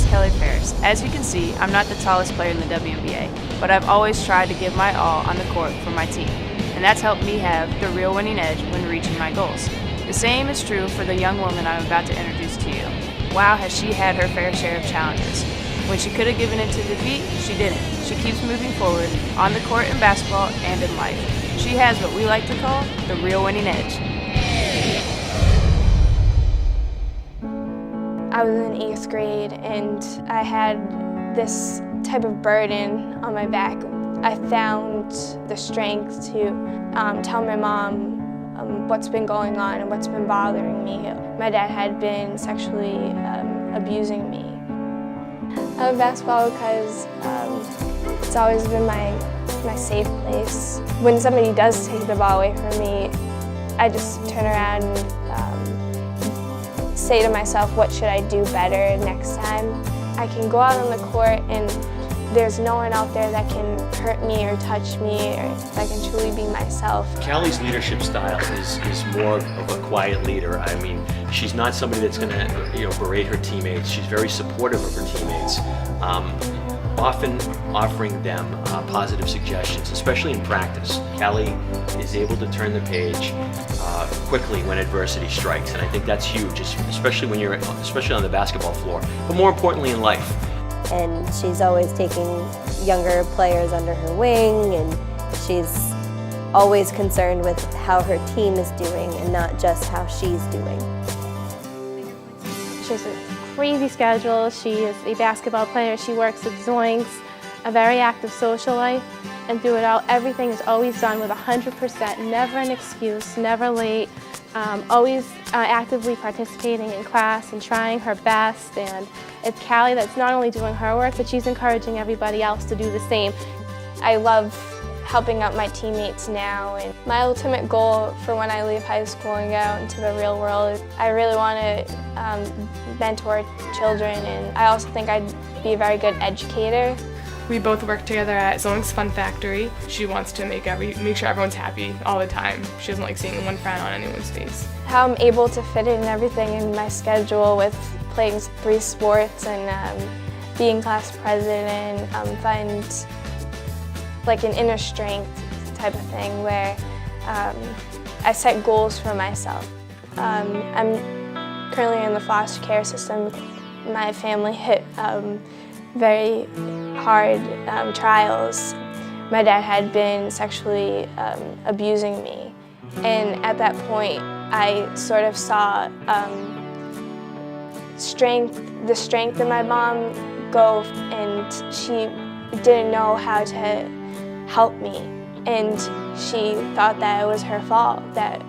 Callie Ferris. As you can see, I'm not the tallest player in the WNBA, but I've always tried to give my all on the court for my team, and that's helped me have the real winning edge when reaching my goals. The same is true for the young woman I'm about to introduce to you. Wow, has she had her fair share of challenges. When she could have given in to defeat, she didn't. She keeps moving forward, on the court in basketball and in life. She has what we like to call the real winning edge. I was in 8th grade and I had this type of burden on my back. I found the strength to tell my mom what's been going on and what's been bothering me. My dad had been sexually abusing me. I love basketball because it's always been my safe place. When somebody does take the ball away from me, I just turn around and say to myself, what should I do better next time? I can go out on the court and there's no one out there that can hurt me or touch me, or I can truly be myself. Callie's leadership style is more of a quiet leader. I mean, she's not somebody that's going to berate her teammates. She's very supportive of her teammates, often offering them positive suggestions, especially in practice. Callie is able to turn the page quickly when adversity strikes, and I think that's huge, especially on the basketball floor, but more importantly in life. And she's always taking younger players under her wing, and she's always concerned with how her team is doing and not just how she's doing. She has a crazy schedule. She is a basketball player. She works at Zoinks, a very active social life, and through it all, everything is always done with 100%, never an excuse, never late, always actively participating in class and trying her best. And it's Callie that's not only doing her work, but she's encouraging everybody else to do the same. I love helping out my teammates now, and my ultimate goal for when I leave high school and go out into the real world is I really want to mentor children, and I also think I'd be a very good educator. We both work together at Zoinks Fun Factory. She wants to make sure everyone's happy all the time. She doesn't like seeing one frown on anyone's face. How I'm able to fit in everything in my schedule with playing 3 sports and being class president, find like an inner strength type of thing where I set goals for myself. I'm currently in the foster care system. My family hit very hard trials. My dad had been sexually abusing me, and at that point I sort of saw the strength in my mom go, and she didn't know how to help me, and she thought that it was her fault that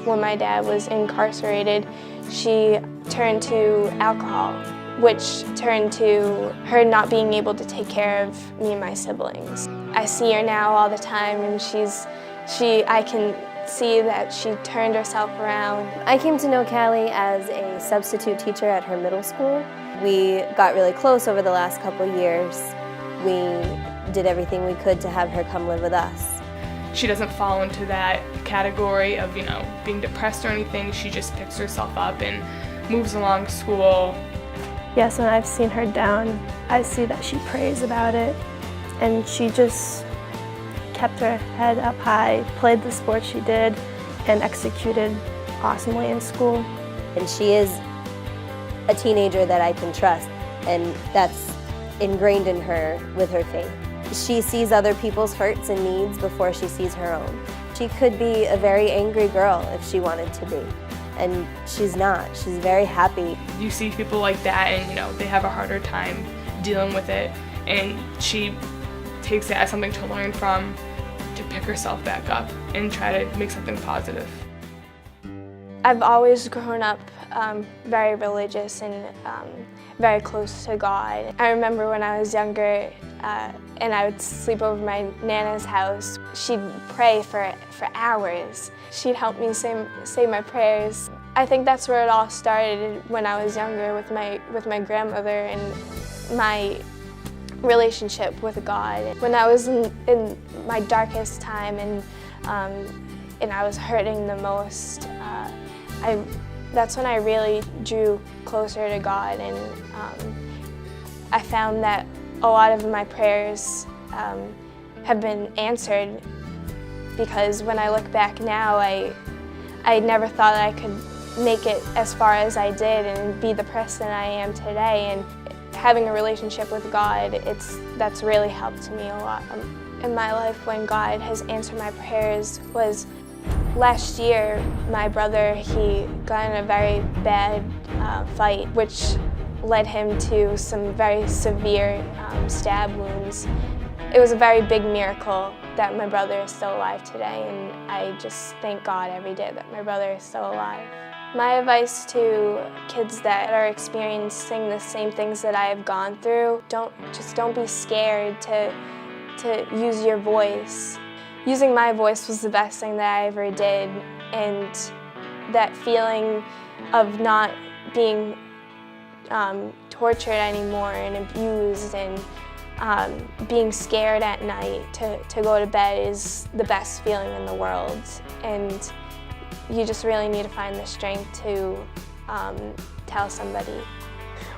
when my dad was incarcerated, she turned to alcohol, which turned to her not being able to take care of me and my siblings. I see her now all the time, and I can see that she turned herself around. I came to know Callie as a substitute teacher at her middle school. We got really close over the last couple years. We did everything we could to have her come live with us. She doesn't fall into that category of, being depressed or anything. She just picks herself up and moves along to school. Yes, when I've seen her down, I see that she prays about it, and she just kept her head up high, played the sport she did, and executed awesomely in school. And she is a teenager that I can trust, and that's ingrained in her with her faith. She sees other people's hurts and needs before she sees her own. She could be a very angry girl if she wanted to be, and she's not. She's very happy. You see people like that, and they have a harder time dealing with it, and she takes it as something to learn from, to pick herself back up and try to make something positive. I've always grown up very religious and very close to God. I remember when I was younger and I would sleep over my Nana's house, she'd pray for hours. She'd help me say my prayers. I think that's where it all started when I was younger with my grandmother and my relationship with God. When I was in my darkest time and I was hurting the most, that's when I really drew closer to God, and I found that a lot of my prayers have been answered, because when I look back now, I never thought I could make it as far as I did and be the person I am today. And having a relationship with God, that's really helped me a lot in my life. When God has answered my prayers was last year. My brother, he got in a very bad fight, which led him to some very severe stab wounds. It was a very big miracle that my brother is still alive today, and I just thank God every day that my brother is still alive. My advice to kids that are experiencing the same things that I have gone through, don't be scared to use your voice. Using my voice was the best thing that I ever did, and that feeling of not being tortured anymore and abused and being scared at night to go to bed is the best feeling in the world. And you just really need to find the strength to tell somebody.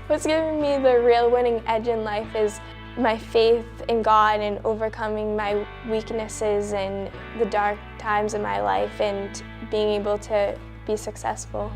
What's given me the real winning edge in life is my faith in God and overcoming my weaknesses and the dark times in my life and being able to be successful.